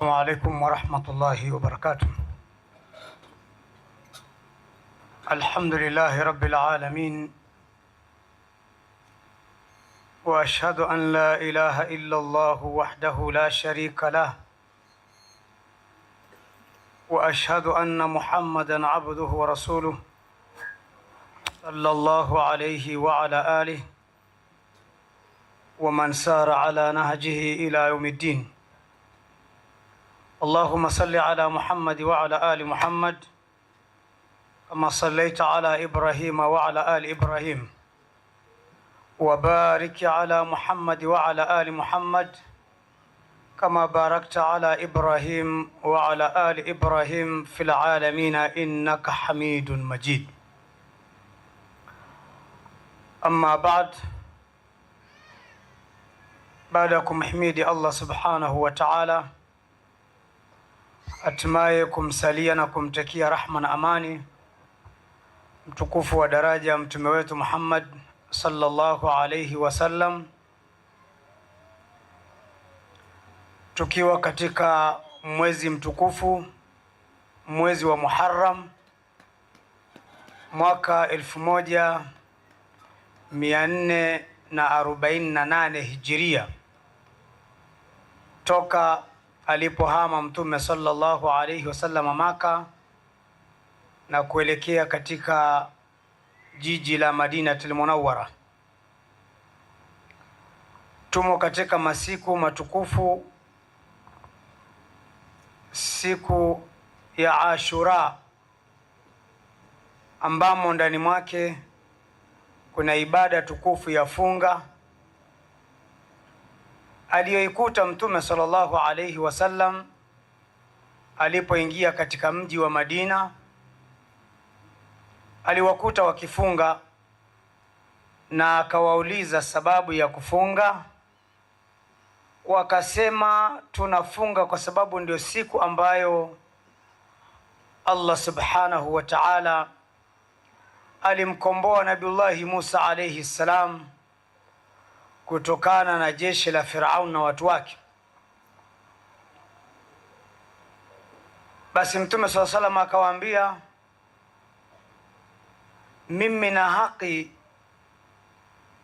السلام عليكم ورحمة الله وبركاته. الحمد لله رب العالمين، وأشهد أن لا إله إلا الله وحده لا شريك له، وأشهد أن محمدا عبده ورسوله صلى الله عليه وعلى آله ومن سار على نهجه إلى يوم الدين. اللهم صل على محمد وعلى آل محمد كما صليت على إبراهيم وعلى آل إبراهيم، وبارك على محمد وعلى آل محمد كما باركت على إبراهيم وعلى آل إبراهيم في العالمين إنك حميد مجيد. أما بعد، بعدكم حميدي الله سبحانه وتعالى، hatimaye kumsalia na kumtakia rahma na amani mtukufu wa daraja mtume wetu Muhammad sallallahu alayhi wasallam, tukiwa katika mwezi mtukufu, mwezi wa Muharram, mwaka 1448 Hijiria, toka alipohama mtume sallallahu alayhi wasallam Maka na kuelekea katika jiji la Madinatul Munawwara. Tumo katika masiku matukufu, siku ya Ashura, ambamo ndani mwake kuna ibada tukufu ya funga aliyoikuta mtume sallallahu alayhi wasallam alipoingia katika mji wa Madina. Aliwakuta wakifunga na akawauliza sababu ya kufunga. Wakasema, tunafunga kwa sababu ndio siku ambayo Allah subhanahu wa ta'ala alimkomboa Nabiullahi Musa alayhi salam kutokana na jeshi la Firaun na watu wake. Basi mtume sallallahu alayhi wasallam akawaambia, mimi na haki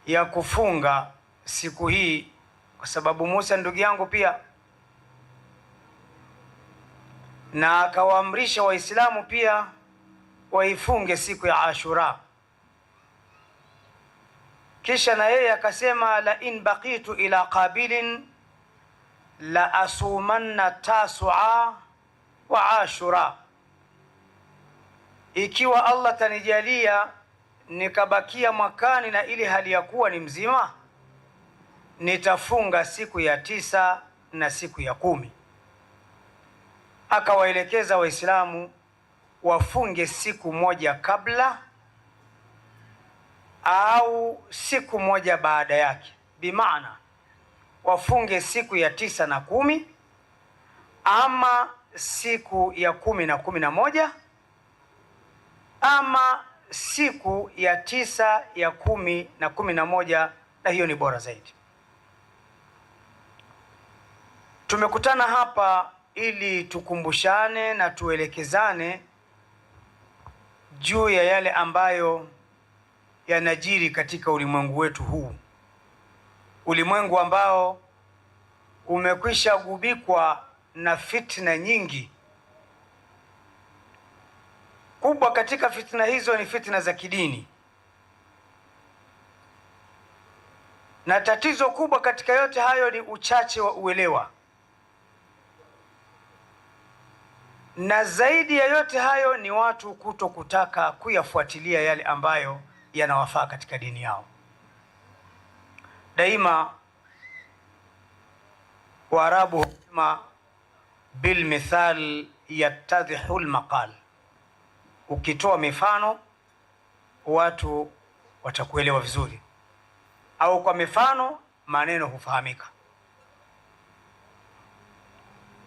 ya kufunga siku hii kwa sababu Musa ndugu yangu pia, na akawaamrisha Waislamu pia waifunge siku ya Ashura. Kisha na yeye akasema, la in baqitu ila qabilin la asumanna Tasua wa Ashura, ikiwa Allah tanijalia nikabakia mwakani na ili hali ya kuwa ni mzima, nitafunga siku ya 9 na siku ya 10. Akawaelekeza Waislamu wafunge siku moja kabla au siku moja baada yake, bimaana wafunge siku ya 9 na 10, ama siku ya 10 na 11, ama siku ya 9, ya 10 na 11, na hiyo ni bora zaidi. Tumekutana hapa ili tukumbushane na tuelekezane juu ya yale ambayo yanajiri katika ulimwengu wetu huu, ulimwengu ambao umekwisha gubikwa na fitna nyingi. Kubwa katika fitna hizo ni fitna za kidini, na tatizo kubwa katika yote hayo ni uchache wa uelewa, na zaidi ya yote hayo ni watu kuto kutaka kuyafuatilia yale ambayo yanawafaa katika dini yao. Daima Waarabu husema bil mithal yattadhihu al maqal, ukitoa mifano watu watakuelewa vizuri, au kwa mifano maneno hufahamika.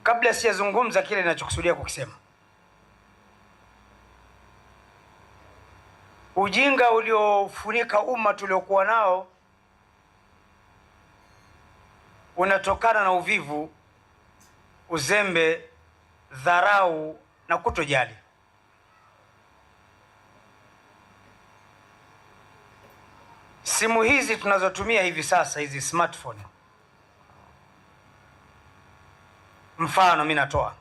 Kabla sijazungumza kile ninachokusudia kukisema, ujinga uliofunika umma tuliokuwa nao unatokana na uvivu uzembe, dharau na kutojali. Simu hizi tunazotumia hivi sasa, hizi smartphone, mfano mimi natoa,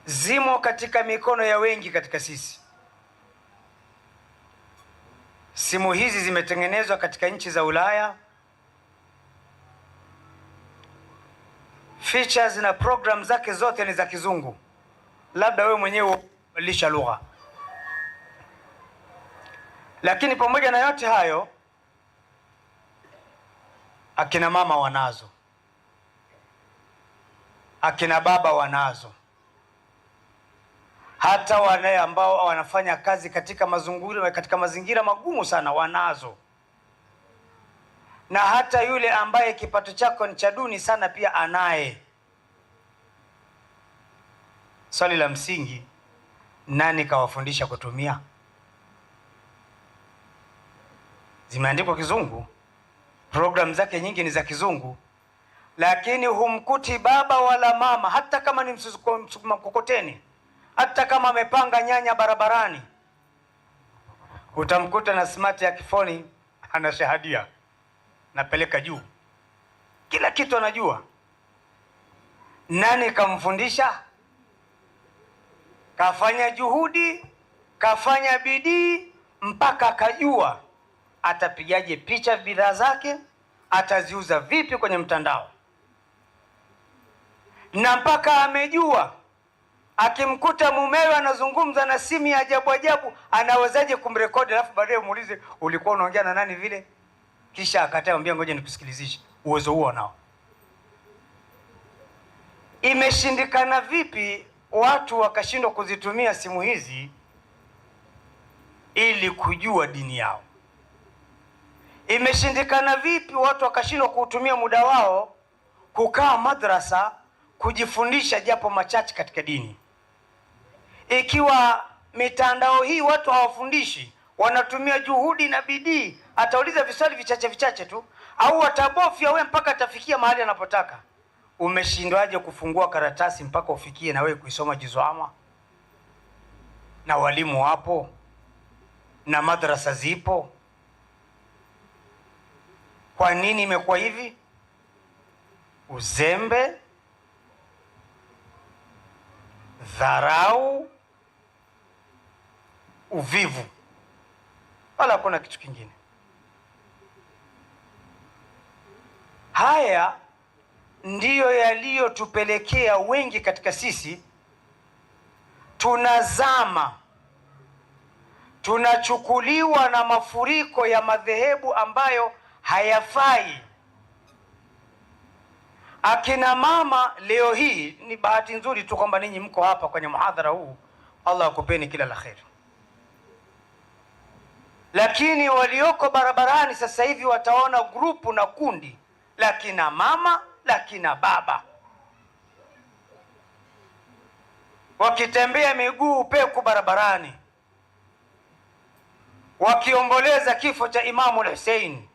zimo katika mikono ya wengi katika sisi. Simu hizi zimetengenezwa katika nchi za Ulaya. Features na program zake zote ni za kizungu, labda wewe mwenyewe ubadilisha lugha. Lakini pamoja na yote hayo, akina mama wanazo, akina baba wanazo, hata wale ambao wanafanya kazi katika mazingira magumu sana wanazo, na hata yule ambaye kipato chako ni cha duni sana pia anaye. Swali la msingi, nani kawafundisha kutumia? Zimeandikwa kizungu, program zake nyingi ni za kizungu, lakini humkuti baba wala mama, hata kama ni msukuma mkokoteni, hata kama amepanga nyanya barabarani, utamkuta na smart ya kifoni, ana shahadia, napeleka juu, kila kitu anajua. Nani kamfundisha? Kafanya juhudi, kafanya bidii mpaka akajua atapigaje picha bidhaa zake, ataziuza vipi kwenye mtandao, na mpaka amejua akimkuta mumewe anazungumza na simu ya ajabu ajabu anawezaje kumrekodi, alafu baadaye umuulize ulikuwa unaongea na nani vile, kisha akatamwambia ngoja nikusikilizishe. Uwezo huo nao. Imeshindikana vipi watu wakashindwa kuzitumia simu hizi ili kujua dini yao? Imeshindikana vipi watu wakashindwa kuutumia muda wao kukaa madrasa kujifundisha japo machache katika dini? Ikiwa mitandao hii watu hawafundishi, wanatumia juhudi na bidii, atauliza viswali vichache vichache tu, au atabofya wewe mpaka atafikia mahali anapotaka. Umeshindwaje kufungua karatasi mpaka ufikie na wewe kuisoma juz'ama? Na walimu wapo na madrasa zipo. Kwa nini imekuwa hivi? Uzembe, dharau, uvivu, wala hakuna kitu kingine. Haya ndiyo yaliyotupelekea wengi katika sisi tunazama, tunachukuliwa na mafuriko ya madhehebu ambayo hayafai. Akina mama leo hii, ni bahati nzuri tu kwamba ninyi mko hapa kwenye muhadhara huu, Allah akupeni kila la kheri. Lakini walioko barabarani sasa hivi wataona grupu na kundi la kina mama, la kina baba, wakitembea miguu peku barabarani, wakiomboleza kifo cha Imamu Hussein.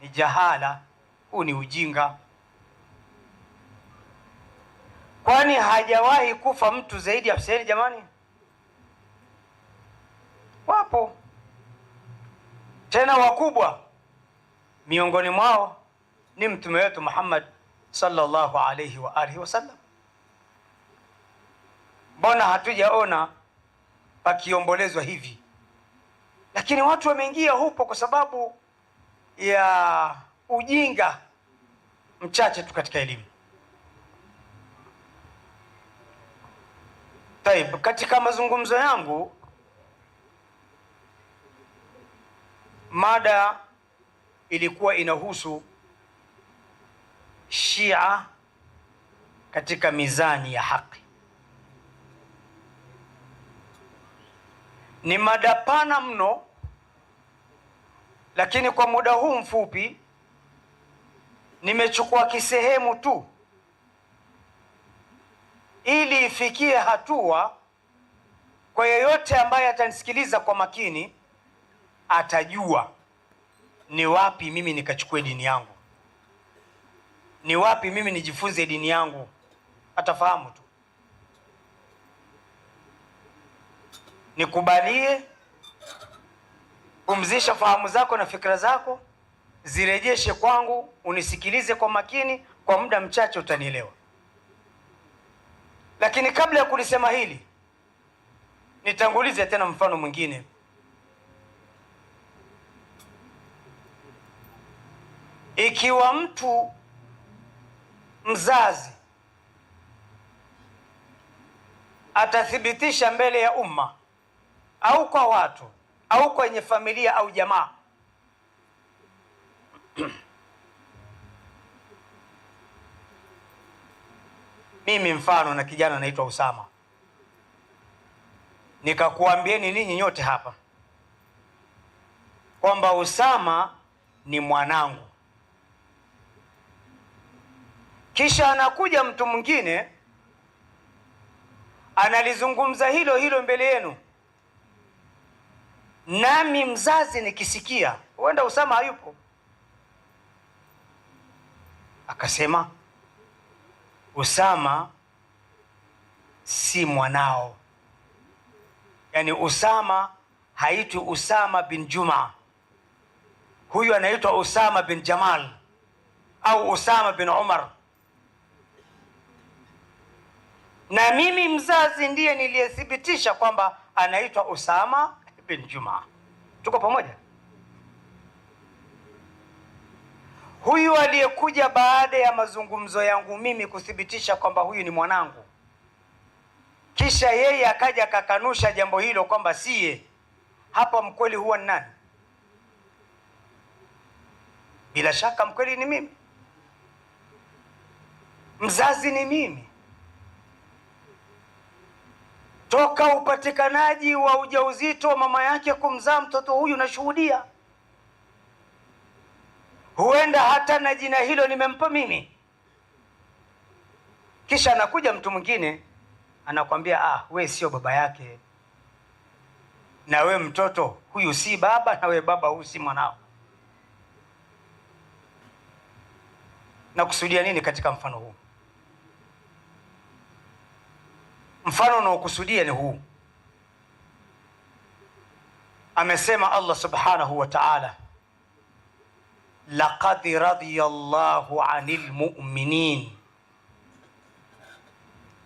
Ni jahala, huu ni ujinga. Kwani hajawahi kufa mtu zaidi ya Hussein jamani? Wapo tena wakubwa, miongoni mwao ni mtume wetu Muhammad sallallahu alayhi wa alihi wasallam. Mbona hatujaona pakiombolezwa hivi? Lakini watu wameingia hupo kwa sababu ya ujinga mchache tu katika elimu. Taib, katika mazungumzo yangu mada ilikuwa inahusu Shia katika mizani ya haki. Ni mada pana mno, lakini kwa muda huu mfupi nimechukua kisehemu tu ili ifikie hatua kwa yeyote ambaye atanisikiliza kwa makini atajua ni wapi mimi nikachukue dini yangu. ni wapi mimi nijifunze dini yangu? Atafahamu tu. Nikubalie, pumzisha fahamu zako na fikra zako, zirejeshe kwangu, unisikilize kwa makini, kwa muda mchache utanielewa. Lakini kabla ya kulisema hili, nitangulize tena mfano mwingine. Ikiwa mtu mzazi atathibitisha mbele ya umma au kwa watu au kwenye familia au jamaa mimi mfano na kijana anaitwa Usama, nikakuambieni ninyi nyote hapa kwamba Usama ni mwanangu, kisha anakuja mtu mwingine analizungumza hilo hilo mbele yenu, nami mzazi nikisikia, huenda Usama hayupo, akasema Usama si mwanao, yani Usama haitwi Usama bin Juma, huyu anaitwa Usama bin Jamal au Usama bin Umar, na mimi mzazi ndiye niliyethibitisha kwamba anaitwa Usama bin Juma. Tuko pamoja? Huyu aliyekuja baada ya mazungumzo yangu mimi kuthibitisha kwamba huyu ni mwanangu, kisha yeye akaja akakanusha jambo hilo kwamba siye, hapa mkweli huwa ni nani? Bila shaka mkweli ni mimi, mzazi ni mimi. Toka upatikanaji wa ujauzito wa mama yake kumzaa mtoto huyu nashuhudia, huenda hata na jina hilo nimempa mimi. Kisha anakuja mtu mwingine anakwambia we sio baba yake, na we mtoto huyu si baba, na we baba huyu si mwanao. Na kusudia nini katika mfano huu? Mfano unaokusudia ni huu. Amesema Allah subhanahu wa ta'ala, laqad radiyallahu 'anil mu'minin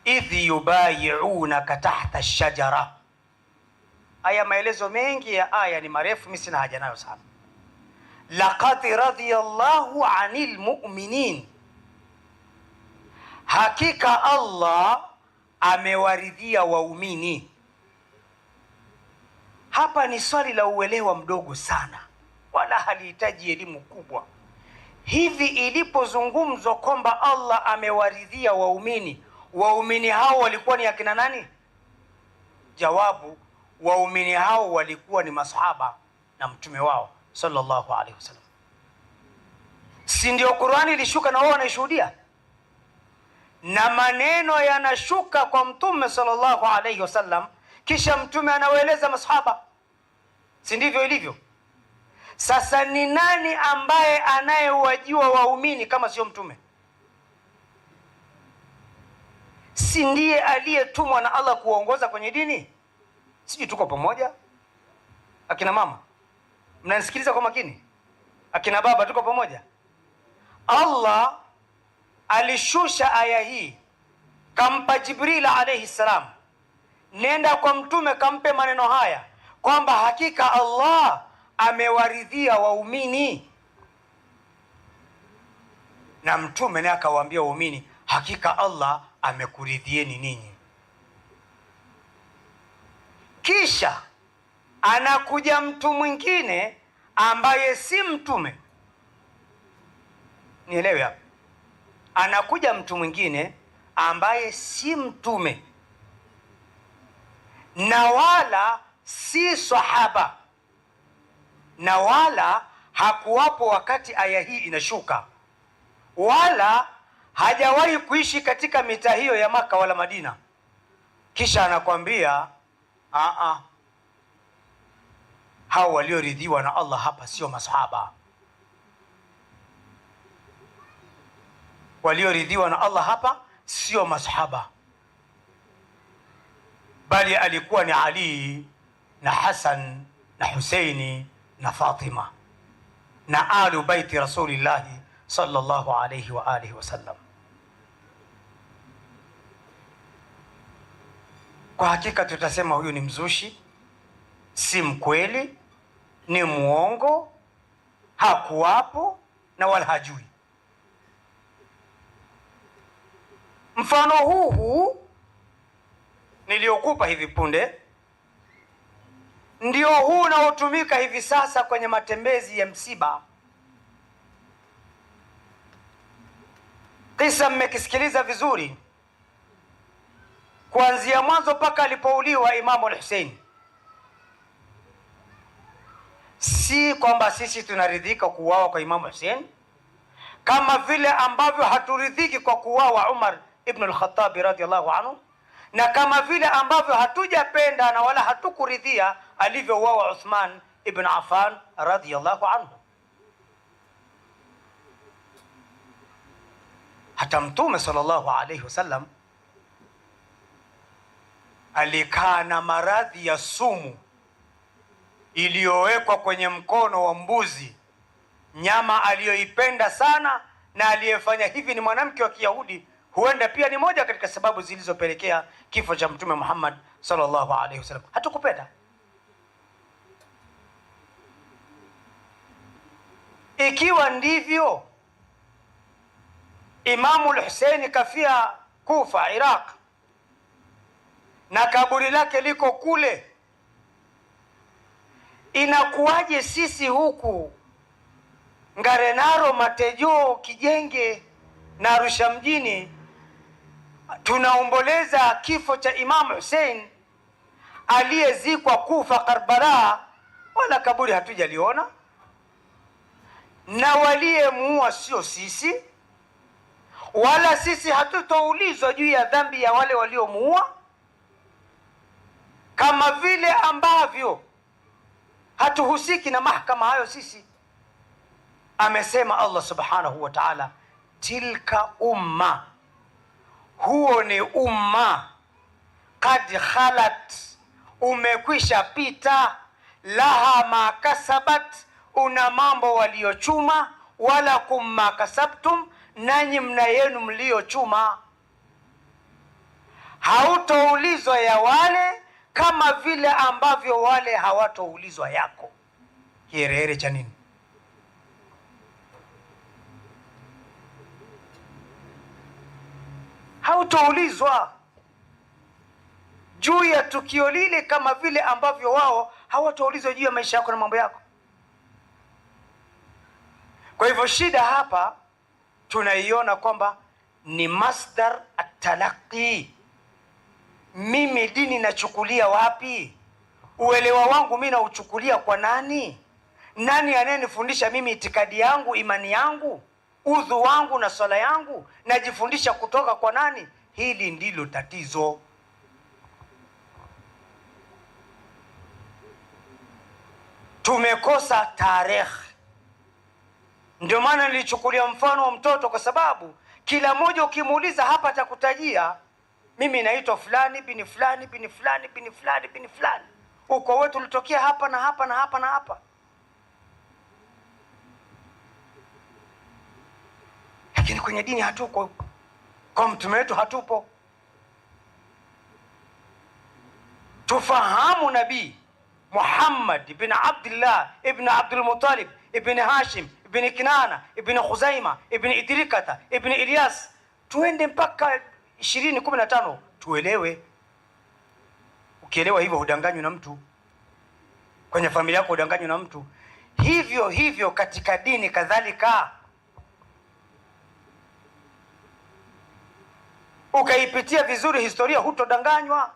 idh yubayi'unaka tahta ash-shajara. Aya, maelezo mengi ya aya ni marefu, mimi sina haja nayo sana. Laqad radiyallahu 'anil mu'minin, hakika Allah amewaridhia waumini. Hapa ni swali la uelewa mdogo sana, wala halihitaji elimu kubwa. Hivi ilipozungumzwa kwamba Allah amewaridhia waumini, waumini hao walikuwa ni akina nani? Jawabu, waumini hao walikuwa ni masahaba na mtume wao sallallahu alaihi wasallam. Si ndio Qur'ani ilishuka na wao wanaishuhudia, na maneno yanashuka kwa mtume sallallahu alaihi wasallam, kisha mtume anawaeleza masahaba, si ndivyo ilivyo? Sasa ni nani ambaye anayewajua waumini kama sio mtume? Si ndiye aliyetumwa na Allah kuongoza kwenye dini? Sijui tuko pamoja? Akina mama mnanisikiliza kwa makini, akina baba tuko pamoja? Allah alishusha aya hii, kampa Jibril alayhi salam, nenda kwa mtume kampe maneno haya kwamba hakika Allah amewaridhia waumini, na mtume naye akawaambia waumini, hakika Allah amekuridhieni ninyi. Kisha anakuja mtu mwingine ambaye si mtume, nielewe hapa, anakuja mtu mwingine ambaye si mtume na wala si sahaba na wala hakuwapo wakati aya hii inashuka, wala hajawahi kuishi katika mitaa hiyo ya Maka wala Madina. Kisha anakwambia hao walioridhiwa na Allah hapa sio masahaba. walioridhiwa na Allah hapa sio masahaba, bali alikuwa ni Ali na Hasan na Husaini na Fatima na alu baiti Rasulillahi sallallahu alayhi wa alihi wasallam. Kwa hakika tutasema huyu ni mzushi, si mkweli, ni muongo, hakuwapo na wala hajui. Mfano huu niliokupa hivi punde ndio huu unaotumika hivi sasa kwenye matembezi ya msiba. Kisa mmekisikiliza vizuri kuanzia mwanzo mpaka alipouliwa Imamu al-Hussein. Si kwamba sisi tunaridhika kuuawa kwa Imamu Hussein kama vile ambavyo haturidhiki kwa kuuawa Umar ibn al-Khattab radhiyallahu anhu, na kama vile ambavyo hatujapenda na wala hatukuridhia alivyouawa Uthman ibn Affan radhiyallahu anhu. Hata Mtume sallallahu alayhi wasallam alikaa na maradhi ya sumu iliyowekwa kwenye mkono wa mbuzi, nyama aliyoipenda sana, na aliyefanya hivi ni mwanamke wa Kiyahudi. Huenda pia ni moja katika sababu zilizopelekea kifo cha Mtume Muhammad sallallahu alaihi wasallam. Hatukupenda. Ikiwa ndivyo, Imamu al-Hussein kafia Kufa, Iraq, na kaburi lake liko kule, inakuwaje sisi huku Ngarenaro, Matejo, Kijenge na Arusha mjini tunaomboleza kifo cha Imamu Hussein aliyezikwa Kufa, Karbala, wala kaburi hatujaliona, na waliyemuua sio sisi, wala sisi hatutoulizwa juu ya dhambi ya wale waliomuua, kama vile ambavyo hatuhusiki na mahakama hayo sisi. Amesema Allah subhanahu wa ta'ala, tilka umma, huo ni umma, kad khalat, umekwisha pita, laha ma kasabat, una mambo waliochuma, wala kum ma kasabtum, nanyi mna yenu mliochuma. Hautoulizwa ya wale kama vile ambavyo wale hawatoulizwa yako. Kiherehere cha nini? Hautoulizwa juu ya tukio lile kama vile ambavyo wao hawatoulizwa juu ya maisha yako na mambo yako. Kwa hivyo shida hapa tunaiona kwamba ni masdar at-talaqi. Mimi dini nachukulia wapi? Uelewa wangu mimi nauchukulia kwa nani? Nani anayenifundisha mimi itikadi yangu, imani yangu, udhu wangu na swala yangu? Najifundisha kutoka kwa nani? Hili ndilo tatizo. Tumekosa tarehe. Ndio maana nilichukulia mfano wa mtoto, kwa sababu kila mmoja ukimuuliza hapa atakutajia, mimi naitwa fulani bin fulani bin fulani bin fulani bin fulani, uko wetu ulitokea hapa na hapa na hapa na hapa. Lakini kwenye dini hatuko, kwa mtume wetu hatupo. Tufahamu Nabii Muhammad ibn Abdullah ibn Abdul Muttalib ibn Hashim ibn Kinana ibn Khuzaima ibn Idrikata ibn Ilyas, tuende mpaka 2015 tuelewe. Ukielewa hivyo hudanganywi na mtu. Kwenye familia yako hudanganywi na mtu. Hivyo hivyo katika dini kadhalika. Ukaipitia vizuri historia, hutodanganywa.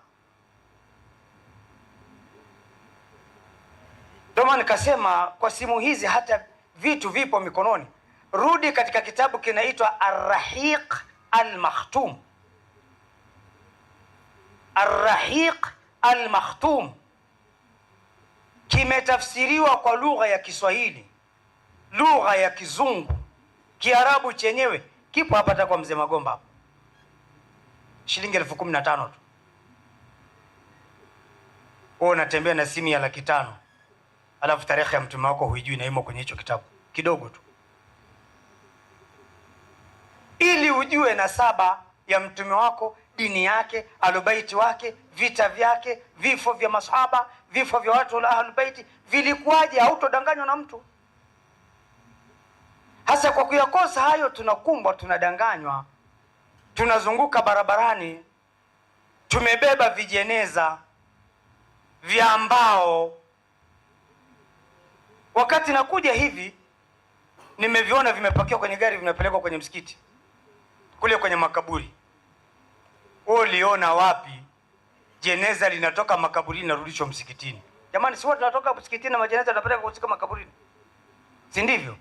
Ndio maana nikasema kwa simu hizi hata vitu vipo mikononi. Rudi katika kitabu kinaitwa Ar-Rahiq Al-Makhtum. Ar-Rahiq Al-Makhtum kimetafsiriwa kwa lugha ya Kiswahili, lugha ya Kizungu, Kiarabu chenyewe kipo hapa hata kwa mzee Magomba, shilingi 15,000 tu. Wewe unatembea na simu ya 500,000, alafu tarehe ya mtume wako huijui na imo kwenye hicho kitabu kidogo tu. Ili ujue nasaba ya mtume wako, dini yake, alubaiti wake, vita vyake, vifo vya masahaba, vifo vya watu wa alubaiti vilikuwaje, hautodanganywa na mtu. Hasa kwa kuyakosa hayo tunakumbwa, tunadanganywa, tunazunguka barabarani, tumebeba vijeneza vya mbao. Wakati nakuja hivi nimeviona vimepakiwa kwenye gari, vimepelekwa kwenye msikiti kule kwenye makaburi. Wewe uliona wapi jeneza linatoka makaburini na rudishwa msikitini? Jamani, si watu tunatoka msikitini na majeneza yanapelekwa kuzika makaburini, si ndivyo?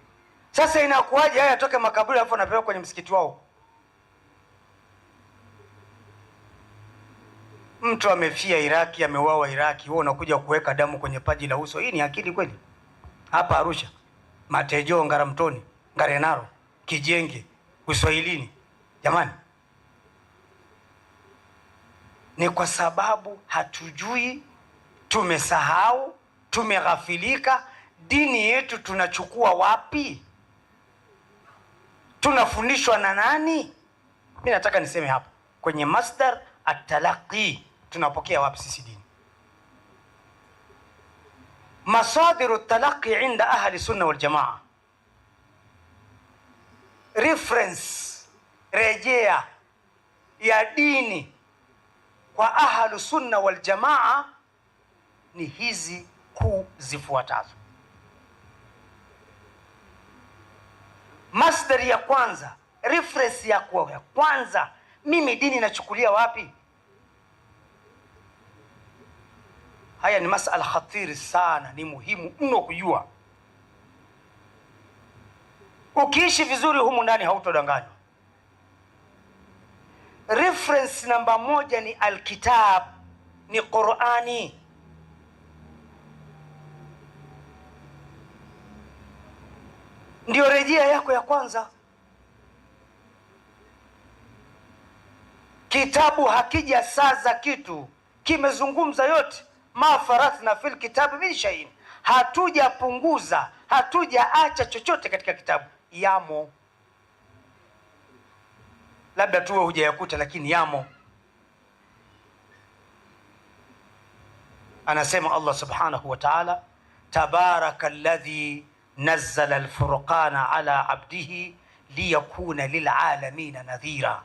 Sasa inakuwaje haya yatoke makaburi alafu yanapelekwa kwenye msikiti wao? Mtu amefia Iraki, ameuawa Iraki, wewe unakuja kuweka damu kwenye paji la uso. Hii ni akili kweli? Hapa Arusha, Matejo, Ngaramtoni, Ngarenaro, Kijenge, Uswahilini. Jamani, ni kwa sababu hatujui, tumesahau, tumeghafilika. Dini yetu tunachukua wapi? Tunafundishwa na nani? Mimi nataka niseme hapa kwenye masdar at-talaqi, tunapokea wapi sisi dini? Masadiru at-talaqi inda ahli sunna wal jamaa, reference, rejea ya dini kwa ahlu sunna wal jamaa ni hizi kuu zifuatazo. Masdari ya kwanza, reference ya kwanza, mimi dini nachukulia wapi? Haya ni masala khatiri sana, ni muhimu mno kujua. Ukiishi vizuri humu ndani hautodanganywa. Reference namba 1 ni alkitab, ni Qur'ani. Ndio rejea yako ya kwanza. Kitabu hakija saza kitu, kimezungumza yote. Ma farathna fil kitabu min shay'in, hatujapunguza, hatujaacha chochote katika kitabu, yamo. Labda tuwe hujayakuta, lakini yamo. Anasema Allah subhanahu wa ta'ala, tabaraka alladhi nazzala alfurqana ala abdihi liyakuna lilalamina nadhira.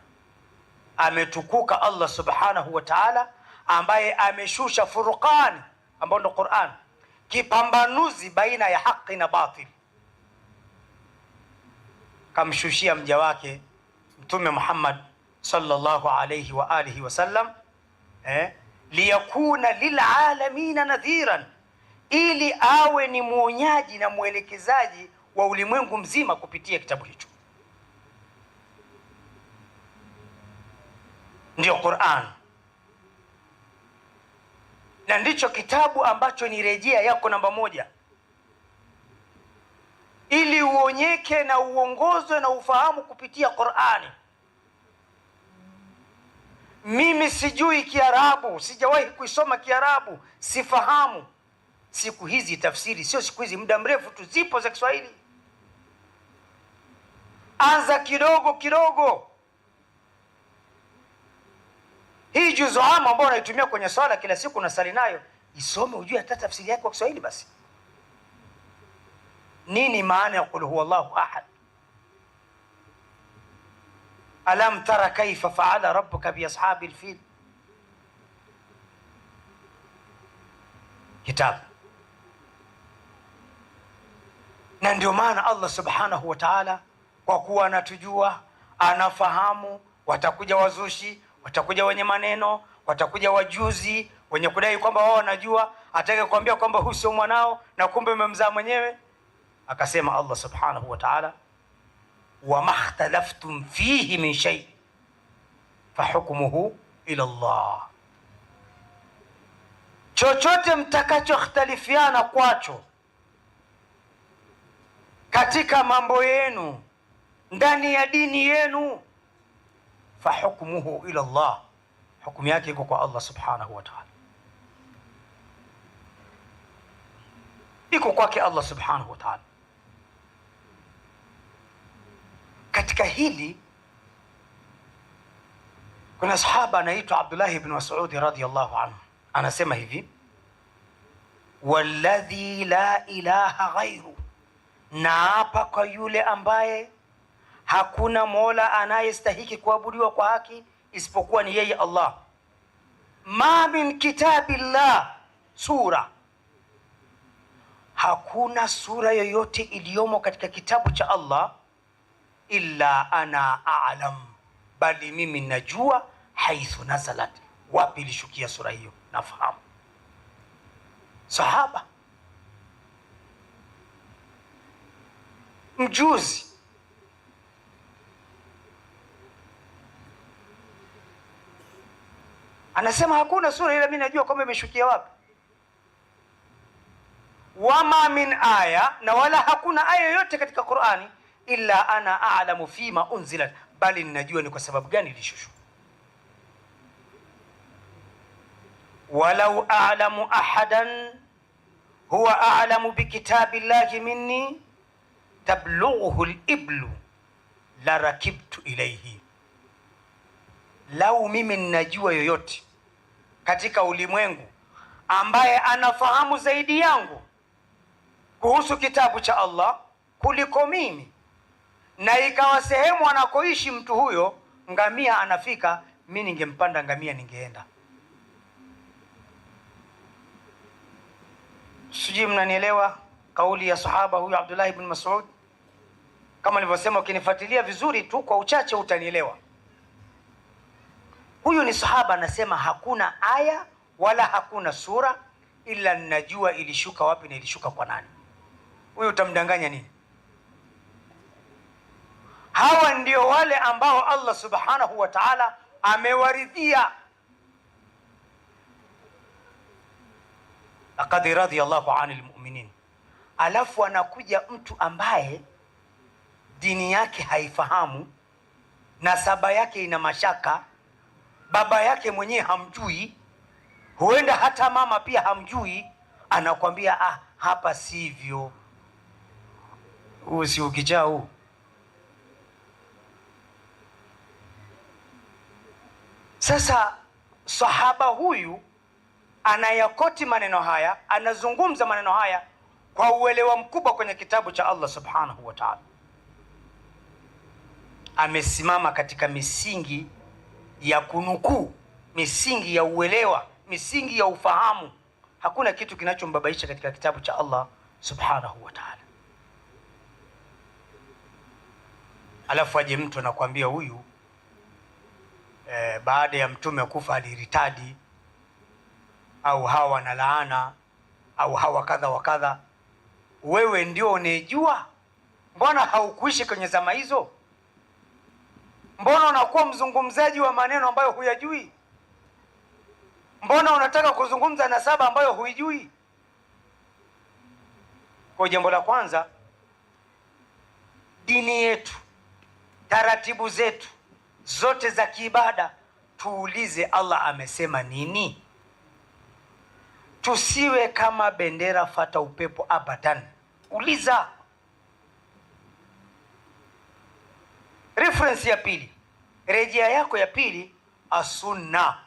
Ametukuka Allah subhanahu wa ta'ala ambaye ameshusha Furqan, ambayo ndo Qur'an, kipambanuzi baina ya haki na batil. Kamshushia mja wake Mtume Muhammad sallallahu alayhi wa alihi wasallam, liyakuna lilalamina nadhiran, ili awe ni mwonyaji na mwelekezaji wa ulimwengu mzima kupitia kitabu hicho. Ndio Qur'an, na ndicho kitabu ambacho ni rejea yako namba 1, ili uonyeke na uongozwe na ufahamu kupitia Qur'ani. Mimi sijui Kiarabu, sijawahi kuisoma Kiarabu, sifahamu. Siku hizi tafsiri, sio siku hizi, muda mrefu tu zipo za Kiswahili. Anza kidogo kidogo. Hii juzu ama ambayo unaitumia kwenye swala kila siku unasali nayo, isome ujue hata tafsiri yake kwa Kiswahili basi. Nini maana ya qul huwallahu ahad? Alam tara kaifa faala rabbuka bi ashabil fil? Kitabu. Na ndio maana Allah subhanahu wa ta'ala, kwa kuwa anatujua, anafahamu, watakuja wazushi, watakuja wenye maneno, watakuja wajuzi wenye kudai kwamba wao wanajua, atake kuambia kwamba huyu sio mwanao na kumbe umemzaa mwenyewe. Akasema Allah subhanahu wa ta'ala, wa makhtalaftum fihi min shay fahukmuhu ila Allah, chochote mtakachokhtalifiana kwacho katika mambo yenu, ndani ya dini yenu, fahukmuhu ila Allah, hukumu yake iko kwa Allah subhanahu wa ta'ala, iko kwake Allah subhanahu wa ta'ala. Katika hili kuna sahaba anaitwa Abdullah ibn Mas'ud radhiyallahu anhu, anasema hivi: walladhi la ilaha ghairu, naapa kwa yule ambaye hakuna mola anayestahiki kuabudiwa kwa haki isipokuwa ni yeye Allah. Ma min kitabillah sura, hakuna sura yoyote iliyomo katika kitabu cha Allah, illa ana a'lam, bali mimi najua, haithu nazalat, wapi ilishukia sura hiyo, nafahamu. Sahaba mjuzi, anasema hakuna sura ila mimi najua kwamba imeshukia wapi. Wama min aya, na wala hakuna aya yoyote katika Qur'ani, illa ana a'lamu fima unzilat, bali ninajua ni kwa sababu gani ilishushwa. Walau a'lamu ahadan huwa a'lamu bikitabillahi minni tablughuhu al-iblu la rakibtu ilayhi, lau mimi ninajua yoyote katika ulimwengu ambaye anafahamu zaidi yangu kuhusu kitabu cha Allah kuliko mimi, na ikawa sehemu anakoishi mtu huyo ngamia anafika, mimi ningempanda ngamia, ningeenda. Sijui mnanielewa kauli ya sahaba huyu Abdullah ibn Mas'ud? Kama nilivyosema, ukinifuatilia vizuri tu kwa uchache utanielewa. Huyu ni sahaba anasema hakuna aya wala hakuna sura ila ninajua ilishuka wapi na ilishuka kwa nani. Huyu utamdanganya nini? Hawa ndio wale ambao Allah subhanahu wa ta'ala amewaridhia. Laqad radiyallahu 'anil mu'minin. Alafu anakuja mtu ambaye dini yake haifahamu, nasaba yake ina mashaka, baba yake mwenyewe hamjui, huenda hata mama pia hamjui, anakwambia hapa sivyo. Huu si ukijaa huu. Sasa sahaba huyu anayakoti maneno haya, anazungumza maneno haya kwa uelewa mkubwa kwenye kitabu cha Allah subhanahu wa ta'ala. Amesimama katika misingi ya kunukuu, misingi ya uelewa, misingi ya ufahamu. Hakuna kitu kinachombabaisha katika kitabu cha Allah subhanahu wa ta'ala. Alafu aje mtu anakuambia huyu baada ya mtume kufa aliritadi, au hawa na laana, au hawa kadha wa kadha. Wewe ndio unejua? Mbona haukuishi kwenye zama hizo? Mbona unakuwa mzungumzaji wa maneno ambayo huyajui? Mbona unataka kuzungumza nasaba ambayo huijui? Kwa jambo la kwanza, dini yetu, taratibu zetu zote za kiibada, tuulize Allah amesema nini. Tusiwe kama bendera fata upepo abadan. Uliza. Reference ya pili, rejea yako ya pili, as-sunna.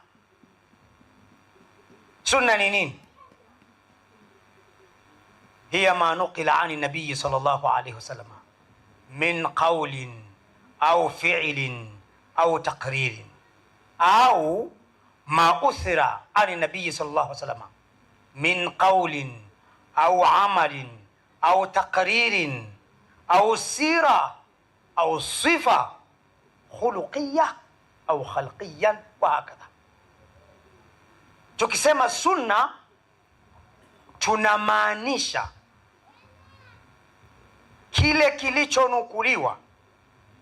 Sunna ni nini? Hiya ma nuqila ani nabii sallallahu alayhi wasallam min qawlin au fi'lin au taqririn, au ma uthira ani nabii sallallahu alayhi wasallam min qawlin au amalin au taqririn au sira au sifa khuluqiyya au khalqiyyan wa hakadha. Tukisema sunna tunamaanisha kile kilichonukuliwa,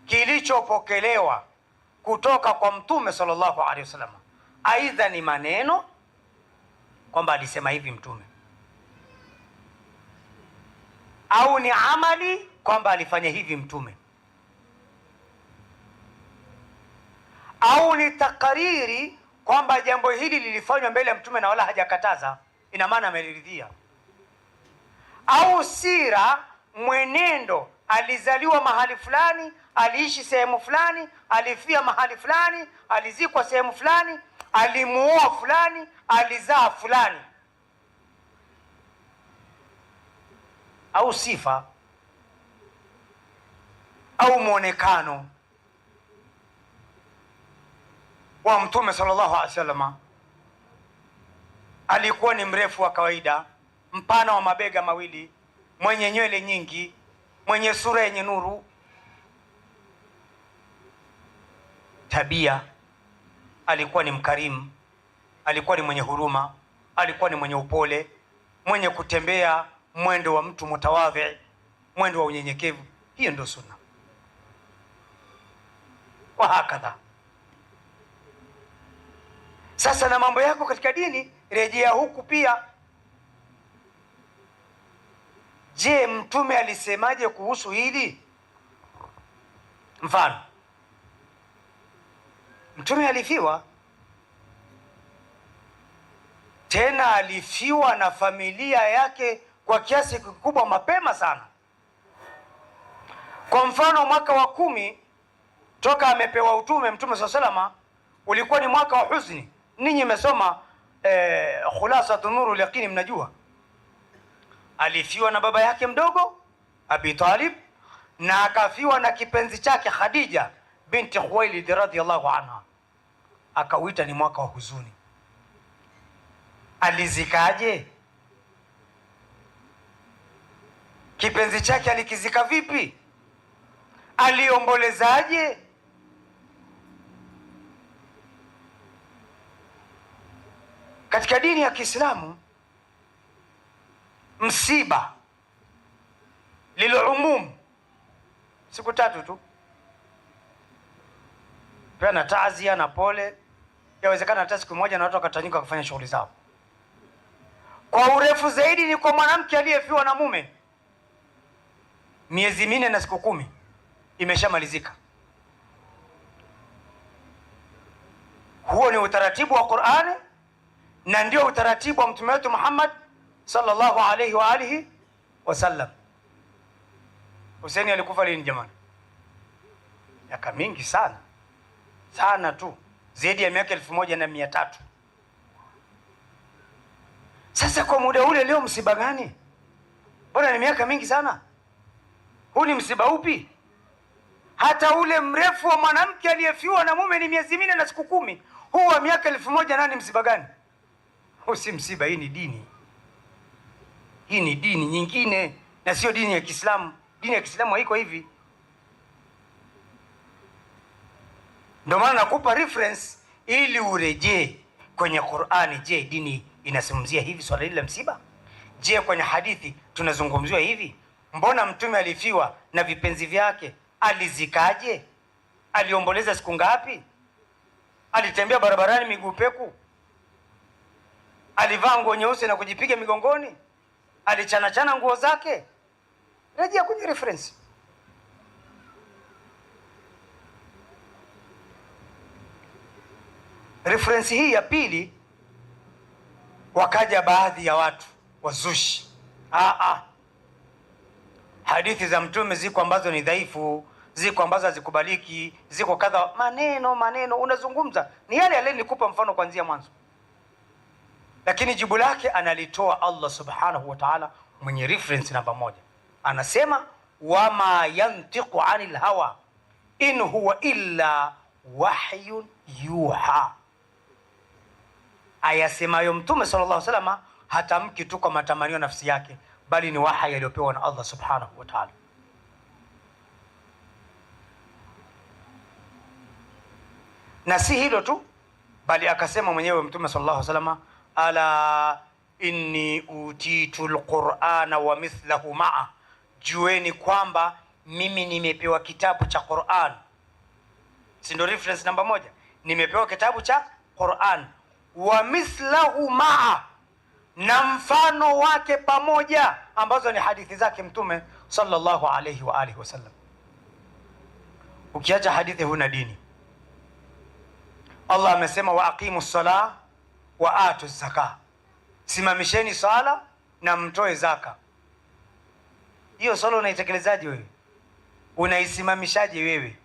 kilichopokelewa kutoka kwa Mtume sallallahu alaihi wasallam, aidha ni maneno kwamba alisema hivi Mtume, au ni amali kwamba alifanya hivi Mtume, au ni takariri kwamba jambo hili lilifanywa mbele ya Mtume na wala hajakataza, ina maana ameridhia. Au sira, mwenendo, alizaliwa mahali fulani, aliishi sehemu fulani, alifia mahali fulani, alizikwa sehemu fulani, alimuoa fulani, alizaa fulani. Au sifa au muonekano wa Mtume sallallahu alaihi wasallam. Alikuwa ni mrefu wa kawaida, mpana wa mabega mawili, mwenye nywele nyingi, mwenye sura yenye nuru. Tabia, alikuwa ni mkarimu, alikuwa ni mwenye huruma, alikuwa ni mwenye upole, mwenye kutembea mwendo wa mtu mutawadhi, mwendo wa unyenyekevu. Hiyo ndio sunna. Wa hakadha. Sasa na mambo yako katika dini, rejea huku pia. Je, Mtume alisemaje kuhusu hili? Mfano, Mtume alifiwa, tena alifiwa na familia yake kwa kiasi kikubwa mapema sana. Kwa mfano, mwaka wa 10 toka amepewa utume Mtume SAW ulikuwa ni mwaka wa huzni. Ninyi mmesoma Khulasatun Nurul Yaqin, mnajua alifiwa na baba yake mdogo Abi Talib, na akafiwa na kipenzi chake Khadija binti Khuwailid radhiyallahu anha. Akauita ni mwaka wa huzuni. Alizikaje? Kipenzi chake alikizika vipi? Aliombolezaje? Katika dini ya Kiislamu, msiba lilumum siku 3 tu, pia na taazia na pole. Yawezekana hata siku moja na watu wakatanyika kufanya shughuli zao. Kwa urefu zaidi ni kwa mwanamke aliyefiwa na mume, miezi 4 na siku 10 imeshamalizika. Huo ni utaratibu wa Qur'ani na ndio utaratibu wa Mtume wetu Muhammad sallallahu alayhi wa alihi wasallam. Husaini alikufa lini jamani? Miaka mingi sana sana tu, zaidi ya miaka 1300. Sasa kwa muda ule, leo msiba gani? Mbona ni miaka mingi sana? Huu ni msiba upi? Hata ule mrefu wa mwanamke aliyefiwa na mume ni miezi 4 na siku 10. Huu wa miaka 1000 nani msiba gani? Huu si msiba, hii ni dini. Hii ni dini nyingine na sio dini ya Kiislamu. Dini ya Kiislamu haiko hivi. Ndio maana nakupa reference ili urejee kwenye Qur'ani. Je, dini inazungumzia hivi swala hili la msiba? Je, kwenye hadithi tunazungumziwa hivi? Mbona Mtume alifiwa na vipenzi vyake? Alizikaje? Aliomboleza siku ngapi? Alitembea barabarani miguu peku? Alivaa nguo nyeusi na kujipiga migongoni? Alichana nguo zake? Rejea kwenye reference. Reference hii ya pili, wakaja baadhi ya watu wazushi. Hadithi za Mtume ziko ambazo ni dhaifu, ziko ambazo hazikubaliki, ziko kadha. Maneno unazungumza ni yale yale nikupa mfano kuanzia mwanzo, lakini jibu lake analitoa Allah subhanahu wa ta'ala mwenye reference namba 1. Anasema wama yantiqu anil hawa in huwa illa wahyun yuha. Ayasemayo Mtume sallallahu alaihi wasallam hatamki tu kwa matamanio nafsi yake, bali ni wahi aliyopewa na Allah subhanahu wa ta'ala. Na si hilo tu, bali akasema mwenyewe Mtume sallallahu alaihi wasallam, ala inni utitu alqur'ana wa mithlahu ma'a, jueni kwamba mimi nimepewa kitabu cha Qur'an. Si ndio reference namba 1? Nimepewa kitabu cha Qur'an wa mithlahu ma'a, na mfano wake pamoja, ambazo ni hadithi zake Mtume sallallahu alayhi wa alihi wasallam. Ukiacha hadithi huna dini. Allah amesema wa aqimu ssalah wa atu zaka, simamisheni sala na mtoe zaka. Hiyo sala unaitekelezaaje wewe? Unaisimamishaje wewe?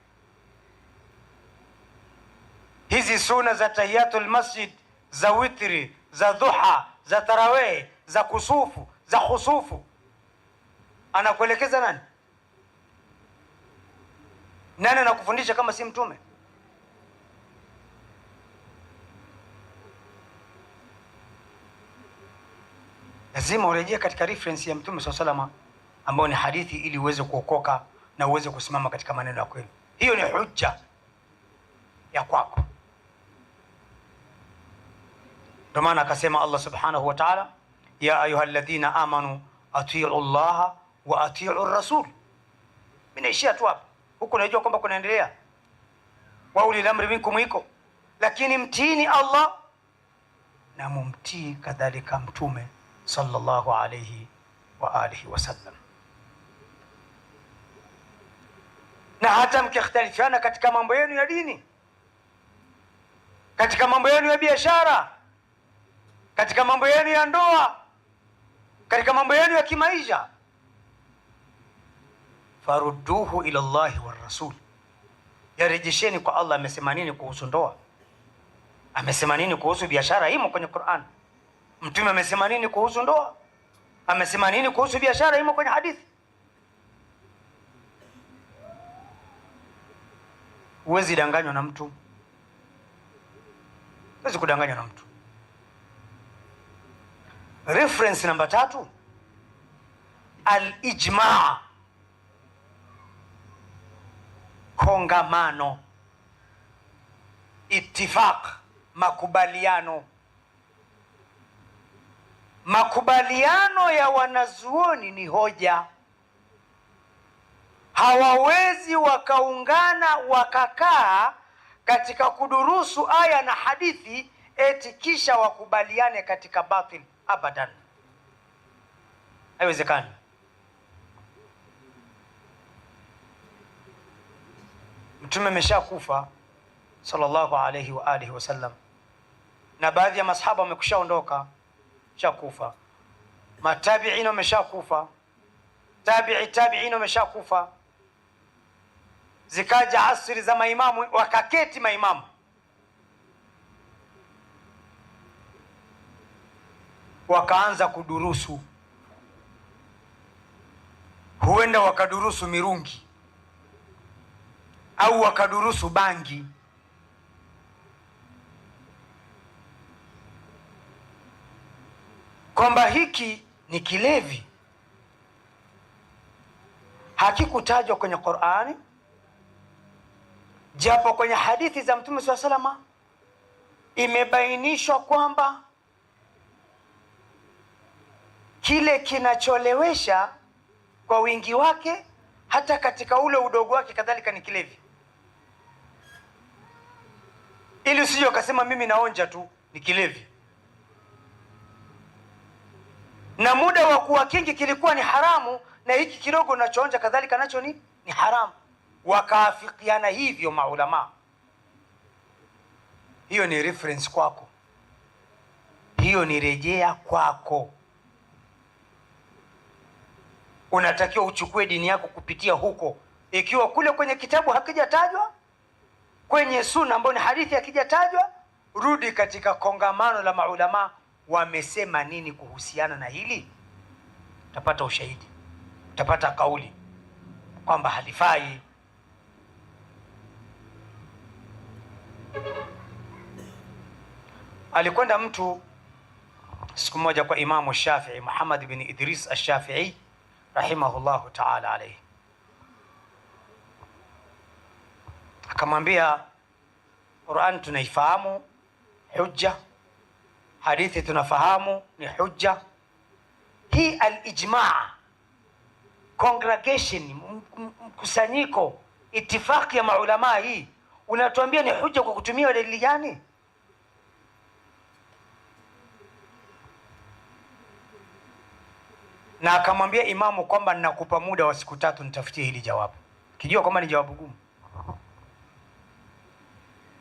Hizi suna za tahiyatul masjid, za witri, za dhuha, za tarawih, za kusufu, za khusufu, anakuelekeza nani? Nani anakufundisha kama si Mtume? Lazima urejee katika reference ya Mtume SAW ambayo ni hadithi, ili uweze kuokoka na uweze kusimama katika maneno ya kweli. Hiyo ni hujja ya kwako. Ndio maana akasema Allah subhanahu wa ta'ala, ya ayyuhalladhina amanu atiu Allah wa atiu rasul. Mimi naishia tu hapa, huko najua kwamba kunaendelea wa ulil amri minkum iko, lakini mtiini Allah na mumtii kadhalika Mtume sallallahu alayhi wa alihi wasallam. Na hata mkikhtalifiana katika mambo yenu ya dini, katika mambo yenu ya biashara, katika mambo yenu ya ndoa, katika mambo yenu ya kimaisha, farudduhu ila Allahi wa rasul, yarejesheni kwa Allah. Amesema nini kuhusu ndoa? Amesema nini kuhusu biashara? Imo kwenye Qur'an. Mtume amesema nini kuhusu ndoa? Amesema nini kuhusu biashara? Imo kwenye hadithi. Huwezi danganywa na mtu, huwezi kudanganywa na mtu. Reference namba 3, al-ijma', kongamano, ittifaq, makubaliano. Makubaliano ya wanazuoni ni hoja. Hawawezi wakaungana wakakaa katika kudurusu aya na hadithi eti kisha wakubaliane katika batil. Abadan, haiwezekani. Mtume ameshakufa sallallahu alayhi wa alihi wasallam, na baadhi ya masahaba wamekushaondoka, shakufa. Matabi'ina wameshakufa, tabi'ina wameshakufa. Zikaja asri za maimamu, wakaketi maimamu wakaanza kudurusu. Huenda wakadurusu mirungi au wakadurusu bangi, kwamba hiki ni kilevi. Hakikutajwa kwenye Qur'ani, japo kwenye hadithi za Mtume SAW imebainishwa kwamba kile kinacholewesha kwa wingi wake hata katika ule udogo wake kadhalika ni kilevi. Ili usije ukasema mimi naonja tu, ni kilevi. Na muda wa kuwa kingi kilikuwa ni haramu, na hiki kidogo unachoonja kadhalika nacho ni haramu. Wakaafikiana hivyo maulama. Hiyo ni reference kwako, hiyo ni rejea kwako. Unatakiwa uchukue dini yako kupitia huko. Ikiwa kule kwenye kitabu hakijatajwa, kwenye sunna ambayo ni hadithi hakijatajwa, rudi katika kongamano la maulama, wamesema nini kuhusiana na hili. Utapata ushahidi, utapata kauli kwamba halifai. Alikwenda mtu siku moja kwa Imamu Shafi'i, Muhammad ibn Idris al-Shafi'i rahimahullahu ta'ala alayhi, akamwambia, Qur'an tunaifahamu, hujja. Hadithi tunafahamu, ni hujja. Hii al-ijma', congregation, mkusanyiko, itifaki ya maulama, hii unatuambia ni hujja kwa kutumia dalili gani? Na akamwambia imamu kwamba ninakupa muda wa siku 3 nitafutie hili jawabu, kijua kwamba ni jawabu gumu.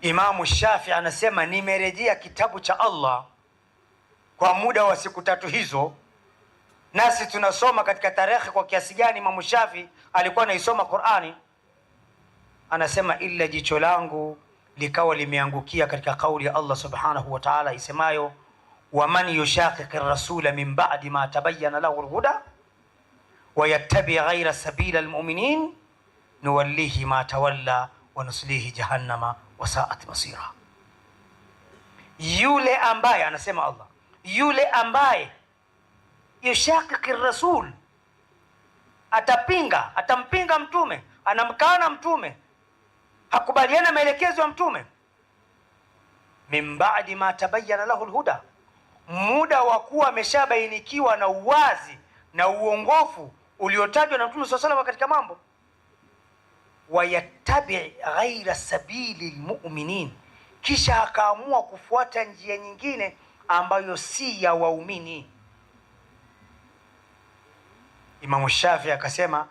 Imamu Shafi anasema nimerejea kitabu cha Allah kwa muda wa siku 3 hizo. Nasi tunasoma katika tarehe kwa kiasi gani Imamu Shafi alikuwa anaisoma Qur'ani. Anasema illa jicho langu likawa limeangukia katika kauli ya Allah subhanahu wa ta'ala isemayo, waman yushaqiqi rasula min ba'di ma tabayyana lahu alhuda wa yattabi ghayra sabila almu'minin nuwallihi ma tawalla wa nuslihi jahannama wa sa'at masira. Yule ambaye, anasema Allah, yule ambaye yushaqiqi rasul, atampinga mtume, anamkana mtume, hakubaliana maelekezo ya mtume, min ba'di ma tabayyana lahu alhuda, muda wa kuwa ameshabainikiwa na uwazi na uongofu uliotajwa na Mtume sallallahu alaihi wasallam katika mambo, wayattabi ghaira sabili almu'minin, kisha akaamua kufuata njia nyingine ambayo si ya waumini. Imam Shafi akasema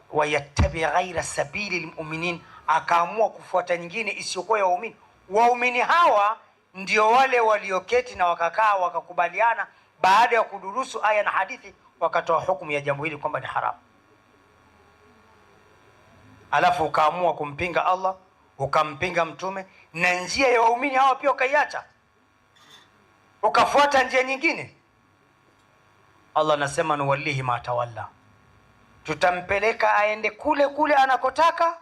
wayattabi ghaira sabili almu'minin, akaamua kufuata nyingine isiyokuwa ya waumini. Waumini hawa ndio wale walioketi na wakakaa wakakubaliana, baada ya kudurusu aya na hadithi, wakatoa hukumu ya jambo hili kwamba ni haramu. Alafu ukaamua kumpinga Allah, ukampinga mtume, na njia ya waumini hawa pia ukaiacha, ukafuata njia nyingine. Allah anasema nuwallihi ma tawalla, tutampeleka aende kule kule anakotaka,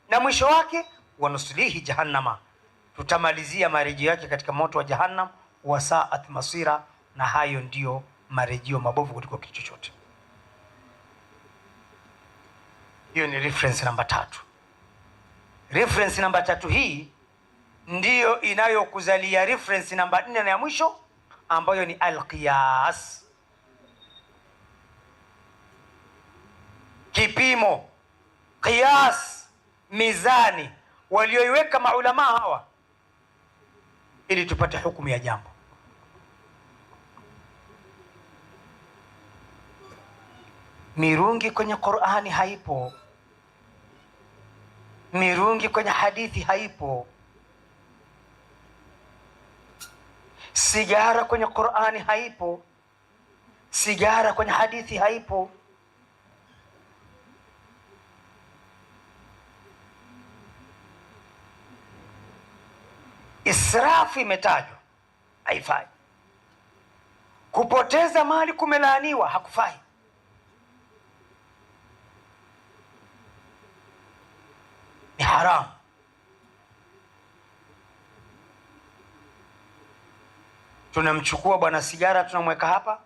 na mwisho wake wanuslihi jahannama, tutamalizia marejeo yake katika moto wa Jahannam, wa sa'at masira, na hayo ndiyo marejeo mabovu kuliko kitu chochote. Hiyo ni reference namba 3. Reference namba 3 hii ndiyo inayokuzalia reference namba 4 na ya mwisho, ambayo ni al-qiyas. Kipimo, qiyas, mizani walioiweka maulama hawa ili tupate hukumu ya jambo. Mirungi kwenye Qur'ani haipo, mirungi kwenye hadithi haipo, sigara kwenye Qur'ani haipo, sigara kwenye hadithi haipo. Israfu imetajwa, haifai. Kupoteza mali kumelaaniwa, hakufai. Ni haramu. Tunamchukua bwana sigara tunamweka hapa,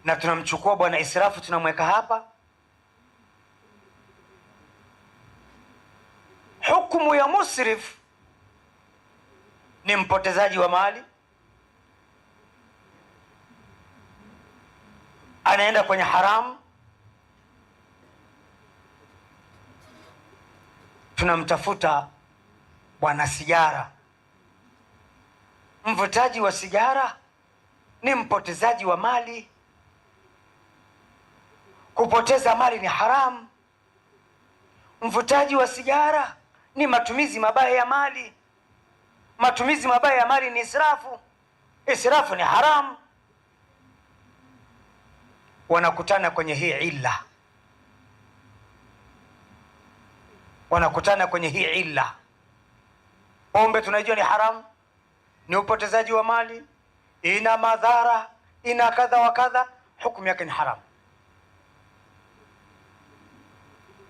na tunamchukua bwana israfu tunamweka hapa. Hukumu ya musrif ni mpotezaji wa mali, anaenda kwenye haramu. Tunamtafuta bwana sigara, mvutaji wa sigara ni mpotezaji wa mali. Kupoteza mali ni haramu. Mvutaji wa sigara ni matumizi mabaya ya mali. Matumizi mabaya ya mali ni israfu. Israfu ni haramu. Wanakutana kwenye hii illa, wanakutana kwenye hii illa. Pombe tunajua ni haramu, ni upotezaji wa mali, ina madhara, ina kadha wa kadha, hukumu yake ni haramu.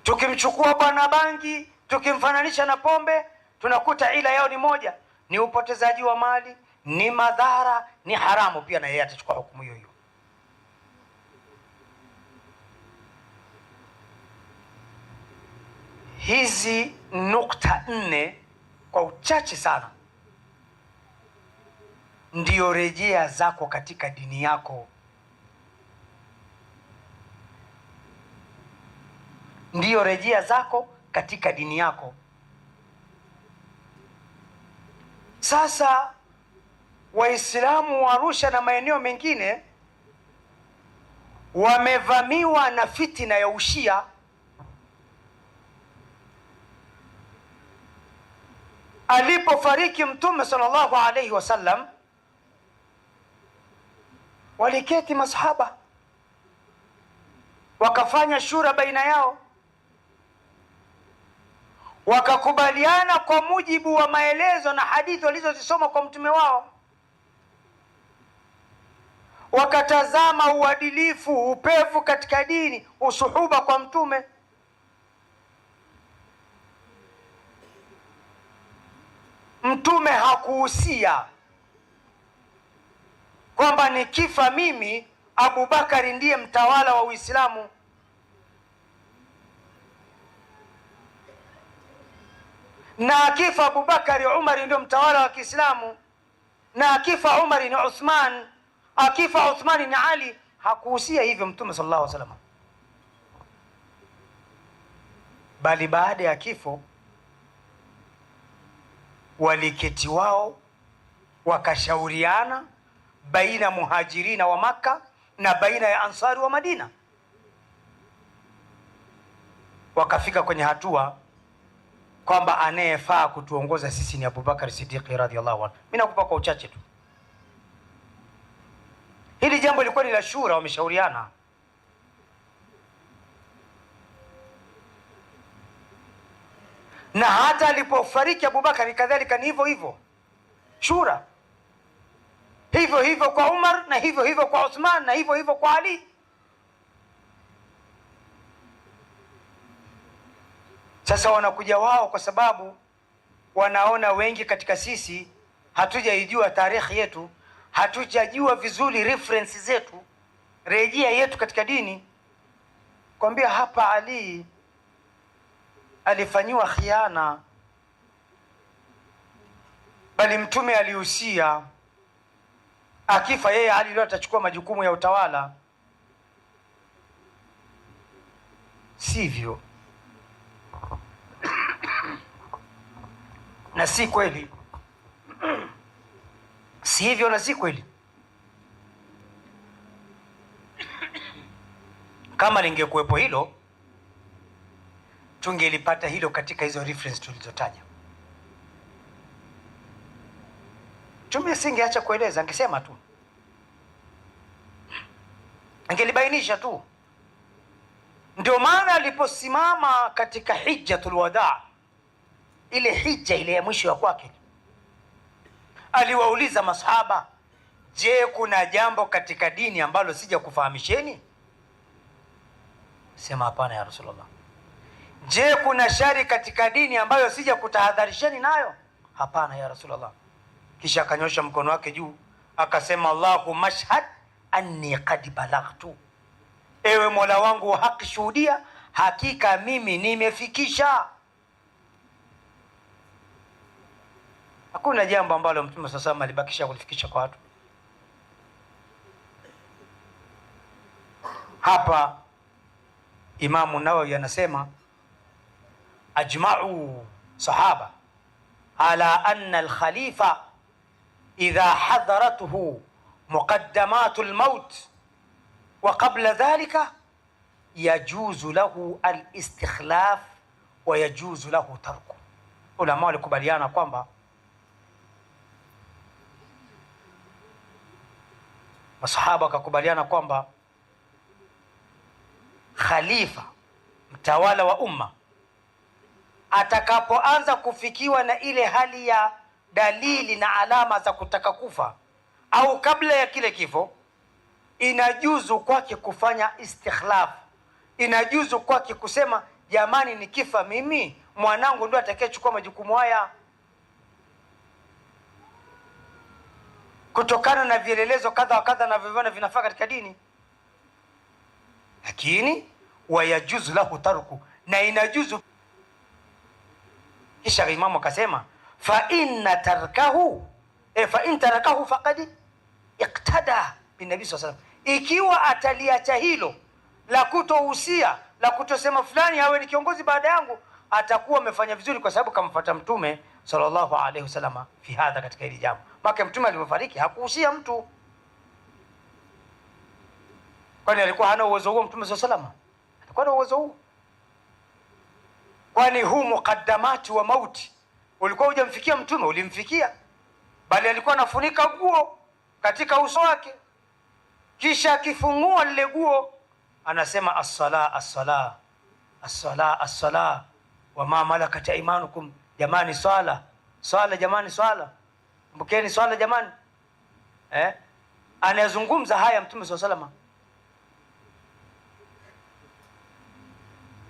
Tukimchukua bwana bangi tukimfananisha na pombe, tunakuta ila yao ni moja, ni upotezaji wa mali, ni madhara, ni haramu pia, na yeye atachukua hukumu hiyo hiyo. Hizi nukta 4 kwa uchache sana ndiyo rejea zako katika dini yako, ndiyo rejea zako katika dini yako. Sasa Waislamu wa Arusha na maeneo mengine wamevamiwa na fitina ya ushia. Alipofariki Mtume sallallahu alaihi wasallam, waliketi masahaba wakafanya shura baina yao, wakakubaliana kwa mujibu wa maelezo na hadithi walizozisoma kwa mtume wao, wakatazama uadilifu, upevu katika dini, usuhuba kwa mtume. Mtume hakuhusia kwamba nikifa mimi Abubakari ndiye mtawala wa Uislamu. Na akifa Abubakari, Umari ndio mtawala wa Kiislamu. Na akifa Umari ni Uthman, akifa Uthmani ni Ali. Hakuhusia hivyo Mtume sallallahu alaihi wasallam, bali baada ya kifo waliketi wao wakashauriana baina muhajirina wa Makka na baina ya ansari wa Madina, wakafika kwenye hatua kwamba anayefaa kutuongoza sisi ni Abubakar Siddiq radhiyallahu anhu. Mimi nakupa kwa uchache tu. Hili jambo lilikuwa ni la shura, wameshauriana. Na hata alipofariki Abubakar kadhalika ni hivyo hivyo, shura hivyo hivyo kwa Umar, na hivyo hivyo kwa Uthman, na hivyo hivyo kwa Ali. Sasa wanakuja wao kwa sababu wanaona wengi katika sisi hatujaijua tarehe yetu, hatujajua vizuri reference zetu, rejea yetu katika dini, kwambia hapa Ali alifanyiwa khiana, bali mtume alihusia akifa yeye Ali ndio atachukua majukumu ya utawala. Sivyo na si kweli, si hivyo na si kweli. Kama lingekuwepo hilo, tungelipata hilo katika hizo reference tulizotaja. Mtume singeacha kueleza, angesema tu, angelibainisha tu. Ndio maana aliposimama katika hijjatul wadaa, ile hija ile ya mwisho ya kwake, aliwauliza masahaba, je, kuna jambo katika dini ambalo sija kufahamisheni? Sema hapana ya Rasulullah. Je, kuna shari katika dini ambayo sija kutahadharisheni nayo? Hapana ya Rasulullah. Kisha akanyosha mkono wake juu akasema, Allahu mashhad anni qad balaghtu, ewe Mola wangu wa haki shuhudia, hakika mimi nimefikisha. Hakuna jambo ambalo Mtume sasa alibakisha kulifikisha kwa watu. Hapa Imamu Nawawi anasema, ajma'u sahaba ala anna al-khalifa idha hadarathu muqaddamatu al-maut wa qabla dhalika yajuzu lahu al-istikhlaf wa yajuzu lahu tarku. Ulama walikubaliana kwamba masahaba wakakubaliana kwamba khalifa, mtawala wa umma, atakapoanza kufikiwa na ile hali ya dalili na alama za kutaka kufa au kabla ya kile kifo, inajuzu kwake kufanya istikhlaf, inajuzu kwake kusema, jamani, nikifa mimi mwanangu ndio atakayechukua majukumu haya, kutokana na vielelezo kadha wa kadha na vivyo vinafaa katika dini. Lakini wayajuzu lahu tarku, na inajuzu. Kisha Imamu akasema, fa in tarakahu faqad iqtada bin nabii sallallahu alaihi wasallam, ikiwa ataliacha hilo la kutohusia, la kutosema fulani awe ni kiongozi baada yangu, atakuwa amefanya vizuri, kwa sababu kamfuata Mtume sallallahu alaihi wasallam fi hadha, katika hili jambo. Maka Mtume alipofariki hakuhusia mtu, kwani alikuwa hana uwezo huo? Mtume sallallahu alaihi wasallam alikuwa na uwezo huo? Kwani huu muqaddamati wa mauti ulikuwa hujamfikia Mtume? Ulimfikia, bali alikuwa anafunika guo katika uso wake, kisha akifungua lile guo anasema as-sala as-sala as-sala as-sala wa ma malakat aymanukum. Jamani, swala swala, jamani, swala, mbukeni swala jamani. Anayezungumza haya Mtume SAW.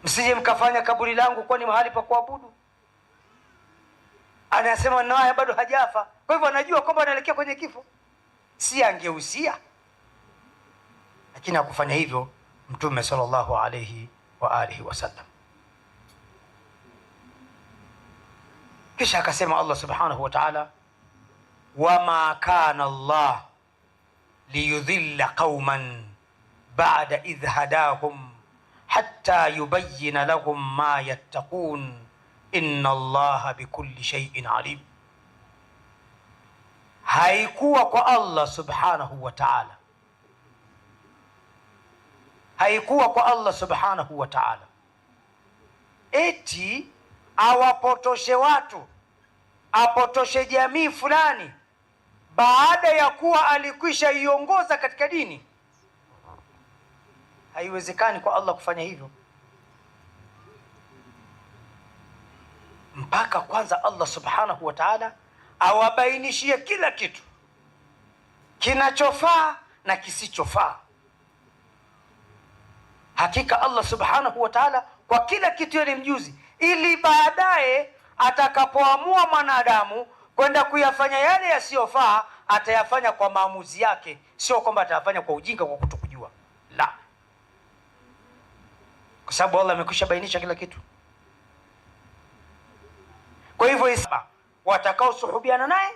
Msije mkafanya kaburi langu kuwa ni mahali pa kuabudu. Anasema naye bado hajafa, kwa hivyo anajua kwamba anaelekea kwenye kifo. Si angeusia, lakini hakufanya hivyo Mtume sallallahu alayhi wa alihi wasallam. Kisha akasema Allah subhanahu wa ta'ala, wama kana Allah liyudhilla qauman ba'da idh hadahum hatta yubayyina lahum ma yattaqun inna Allaha bikulli shay'in alim. Haikuwa kwa Allah subhanahu wa ta'ala, haikuwa kwa Allah subhanahu wa ta'ala eti awapotoshe watu, apotoshe jamii fulani baada ya kuwa alikwisha iongoza katika dini. Haiwezekani kwa Allah kufanya hivyo, mpaka kwanza Allah subhanahu wa ta'ala awabainishie kila kitu kinachofaa na kisichofaa. Hakika Allah subhanahu wa ta'ala kwa kila kitu yeye ni mjuzi, ili baadaye atakapoamua mwanadamu kwenda kuyafanya yale yasiyofaa atayafanya kwa maamuzi yake, sio kwamba atayafanya kwa ujinga, kwa kutokujua. La, kwa sababu Allah amekwisha bainisha kila kitu. Kwa hivyo watakaosuhubiana naye,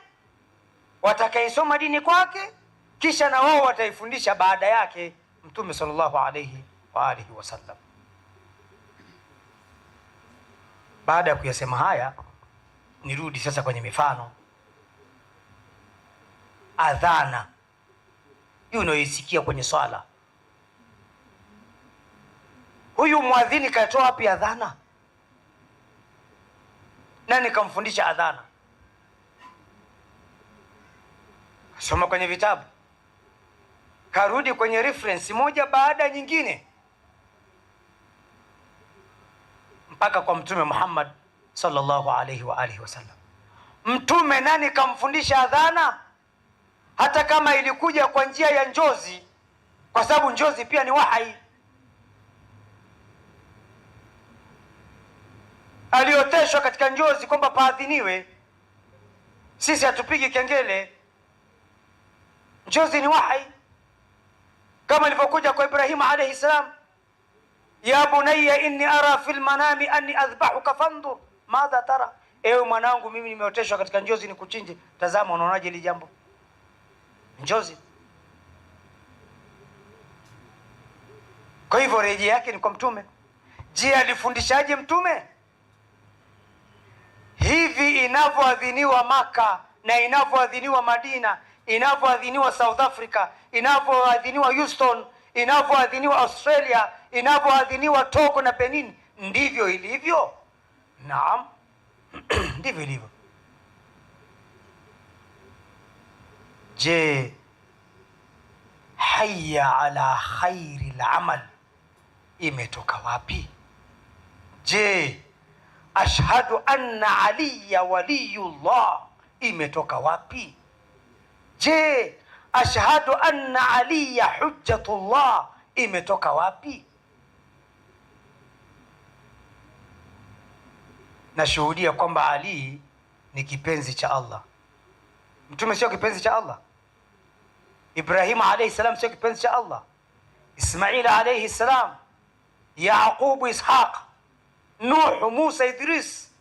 watakaisoma dini kwake, kisha na wao wataifundisha baada yake Mtume sallallahu alayhi wa alihi wasallam. Baada ya kuyasema haya, nirudi sasa kwenye mifano. Adhana hii unayoisikia kwenye swala, huyu muadhini katoa wapi adhana? Nani kamfundisha adhana? Soma kwenye vitabu, karudi kwenye reference moja baada nyingine mpaka kwa Mtume Muhammad sallallahu alayhi wa alihi wasallam. Mtume nani kamfundisha adhana? Hata kama ilikuja kwa njia ya njozi, kwa sababu njozi pia ni wahai. Alioteshwa katika njozi kwamba paadhiniwe. Sisi hatupigi kengele, njozi ni wahai, kama ilivyokuja kwa Ibrahim alayhi salam, ya bunayya inni ara fil manami anni adhbahuka fandur madha tara. Ewe mwanangu, mimi nimeoteshwa katika njozi ni kuchinje, tazama unaonaje hili jambo? Njozi. Kwa hivyo rejea yake ni kwa Mtume. Je, alifundishaje Mtume? Hivi inavyoadhiniwa Maka na inavyoadhiniwa Madina, inavyoadhiniwa South Africa, inavyoadhiniwa Houston, inavyoadhiniwa Australia, inavyoadhiniwa Togo na Benin, ndivyo ilivyo? Naam. Ndivyo ilivyo. Je, hayya ala khairi al-amal imetoka wapi? Je, ashhadu anna aliya waliyullah imetoka wapi? Je, ashhadu anna aliya hujjatullah imetoka wapi? Nashuhudia kwamba Ali ni kipenzi cha Allah. Mtume sio kipenzi cha Allah. Ibrahim alayhi salam sio kipenzi cha Allah. Ismail alayhi salam, Yaqub, Ishaq, Nuh, Musa, Idris,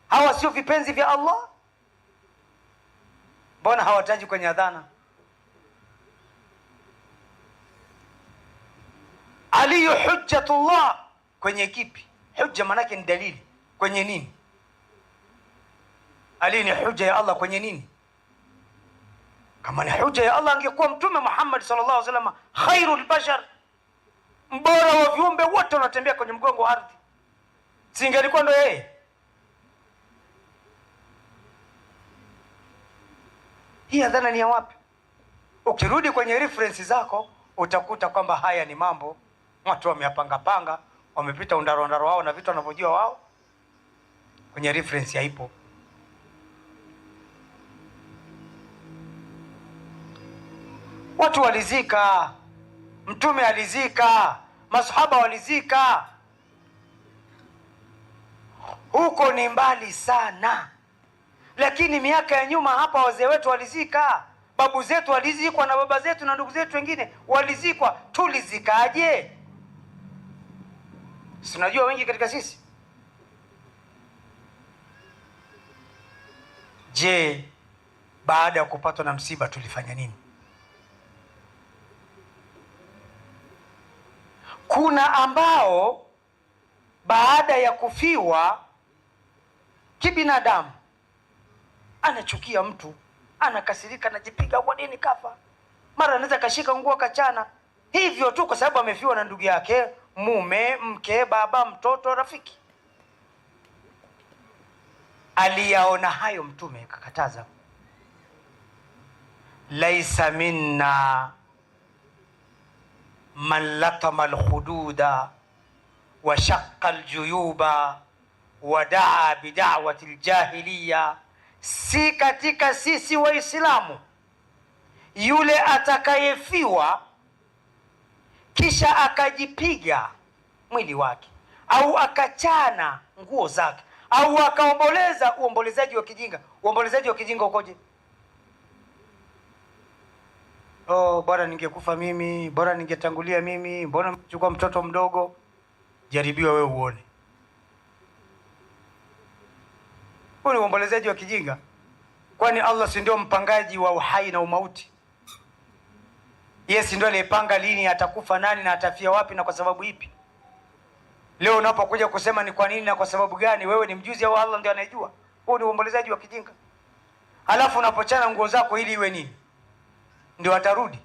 hawa sio vipenzi vya Allah? Mbona hawataji kwenye adhana? Ali hujjatullah kwenye kipi? Hujja manake ni dalili. Kwenye nini? Ali ni hujja ya Allah kwenye nini? Kama ni hujja ya Allah angekuwa Mtume Muhammad sallallahu alaihi wasallam khairul bashar, mbora wa viumbe wote wanatembea kwenye mgongo wa ardhi, singelikuwa ndo yeye? Hii adhana ni ya wapi? Ukirudi kwenye reference zako utakuta kwamba haya ni mambo watu wameyapanga, wamepita undaro wao na vitu wanavyojua wao. Kwenye reference haipo. Watu walizika, Mtume alizika, masahaba walizika. Huko ni mbali sana, lakini miaka ya nyuma hapa wazee wetu walizika, babu zetu walizikwa, na baba zetu na ndugu zetu wengine walizikwa. Tulizikaje? Si unajua wengi katika sisi. Je, baada ya kupatwa na msiba tulifanya nini? Kuna ambao baada ya kufiwa kibinadamu anachukia mtu, anakasirika, anajipiga, kwa nini kafa? Mara anaweza kashika nguo kachana hivyo tu kwa sababu amefiwa na ndugu yake, mume, mke, baba, mtoto, rafiki. Aliyaona hayo Mtume akakataza, laisa minna man latama alhududa wa shaqqa aljuyuba wa daa bida'wati aljahiliya, si katika sisi Waislamu yule atakayefiwa kisha akajipiga mwili wake au akachana nguo zake au akaomboleza uombolezaji wa kijinga. Uombolezaji wa kijinga ukoje? Oh, bora ningekufa mimi, bora ningetangulia mimi, mbona mchukua mtoto mdogo? Jaribiwa wewe uone. Huo ni uombolezaji wa kijinga. Kwani Allah si ndio mpangaji wa uhai na umauti? Yes, ndio aliyepanga lini atakufa nani na atafia wapi na kwa sababu ipi. Leo unapokuja kusema ni kwa nini na kwa sababu gani, wewe ni mjuzi au Allah ndiye anayejua? Huo ni uombolezaji wa kijinga. Alafu unapochana nguo zako ili iwe nini? Ndio atarudi.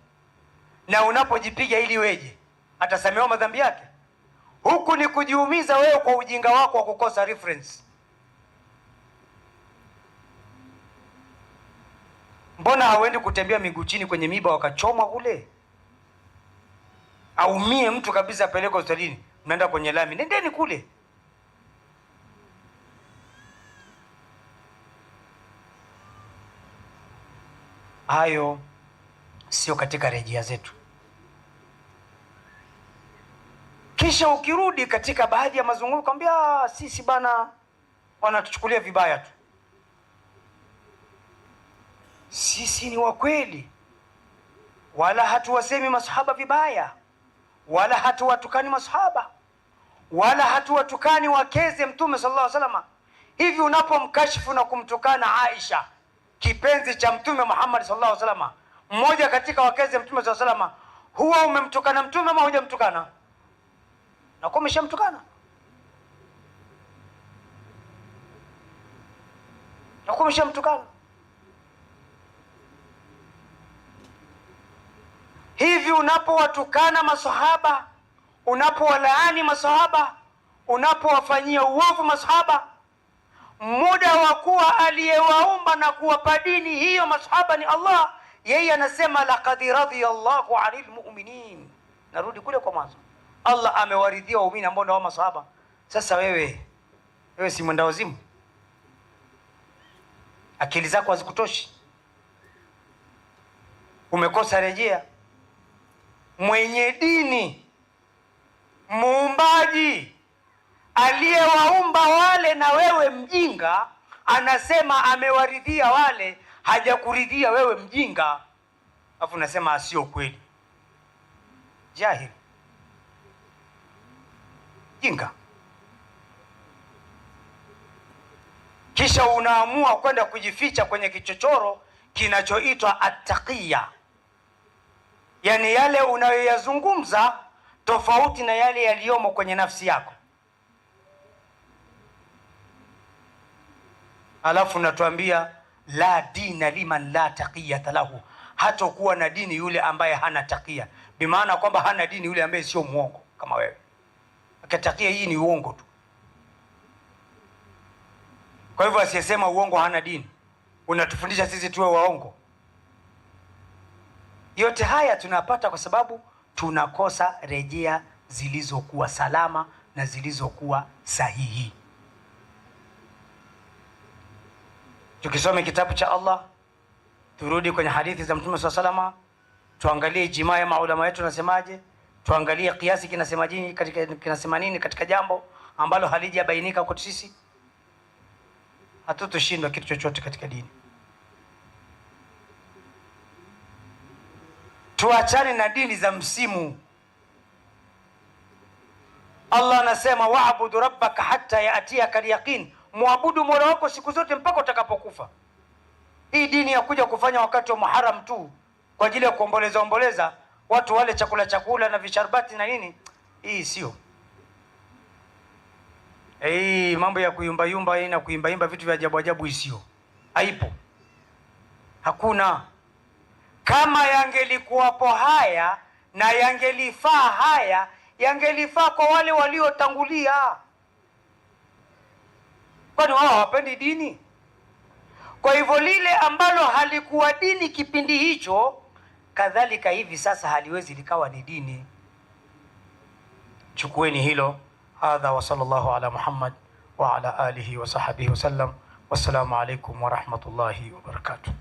Na unapojipiga ili weje? Atasamehewa madhambi yake? Huku ni kujiumiza wewe kwa ujinga wako wa kukosa reference. Mbona hawendi kutembea miguu chini kwenye miba wakachoma kule? Aumie mtu kabisa apeleke hospitalini, mnaenda kwenye lami, nendeni kule. Hayo sio katika rejea zetu. Kisha ukirudi katika baadhi ya mazungumzo kwambia sisi bana wanatuchukulia vibaya tu. Sisi ni wa kweli, wala hatuwasemi masahaba vibaya, wala hatuwatukani masahaba, wala hatuwatukani wakeze Mtume sallallahu alaihi wasallam. Hivi unapomkashifu na kumtukana Aisha, kipenzi cha Mtume Muhammad sallallahu alaihi wasallam, mmoja katika wakeze Mtume sallallahu alaihi wasallam, huwa umemtukana Mtume ama hujamtukana? Na kwa umeshamtukana. Na kwa umeshamtukana. Hivi unapowatukana masahaba, unapowalaani masahaba, unapowafanyia uovu masahaba, muda wa kuwa aliyewaumba na kuwapa dini hiyo masahaba ni Allah. Yeye anasema laqad radiyallahu 'anil mu'minin. Narudi kule kwa mwanzo, Allah amewaridhia waumini ambao ndio masahaba. Sasa wewe si mwenda wazimu? Akili zako hazikutoshi? Umekosa rejea? Mwenye dini, muumbaji, aliyewaumba wale na wewe mjinga, anasema amewaridhia wale, hajakuridhia wewe mjinga, afu unasema asio kweli. Jahil, jinga. Kisha unaamua kwenda kujificha kwenye kichochoro kinachoitwa at-taqiyya. Yani yale unayoyazungumza tofauti na yale yaliyomo kwenye nafsi yako. Alafu natuambia la dina liman la taqiyata lahu, hatakuwa na dini yule ambaye hana takia. Bimaana kwamba hana dini yule ambaye sio muongo kama wewe. Akatakia hii ni uongo tu. Kwa hivyo asiyesema uongo hana dini. Unatufundisha sisi tuwe waongo? Yote haya tunapata kwa sababu tunakosa rejea zilizokuwa salama na zilizokuwa sahihi. Tukisome kitabu cha Allah, turudi kwenye hadithi za Mtume SAW, tuangalie ijmaa ya maulama wetu nasemaje, tuangalie kiasi kinasema nini katika jambo ambalo halijabainika kwetu sisi, hatutoshindwa kitu chochote katika dini. Tuachane na dini za msimu. Allah anasema wa'budu rabbaka hatta ya'tiyaka al-yaqin, muabudu Mola wako siku zote mpaka utakapokufa. Hii dini ya kuja kufanya wakati wa Muharram tu kwa ajili ya kuomboleza watu wale chakula na visharbati na nini, hii sio. Mambo ya kuyumba na kuimba vitu vya ajabu sio. Haipo. Hakuna. Kama yangelikuwapo haya na yangelifaa haya, yangelifaa kwa wale waliotangulia. Kwani wao hawapendi dini? Kwa hivyo lile ambalo halikuwa dini kipindi hicho, kadhalika hivi sasa haliwezi likawa ni dini. Chukueni hilo. Hadha wa sallallahu ala Muhammad wa ala alihi wa sahbihi wa sallam. Wassalamu alaikum wa rahmatullahi wa barakatuh.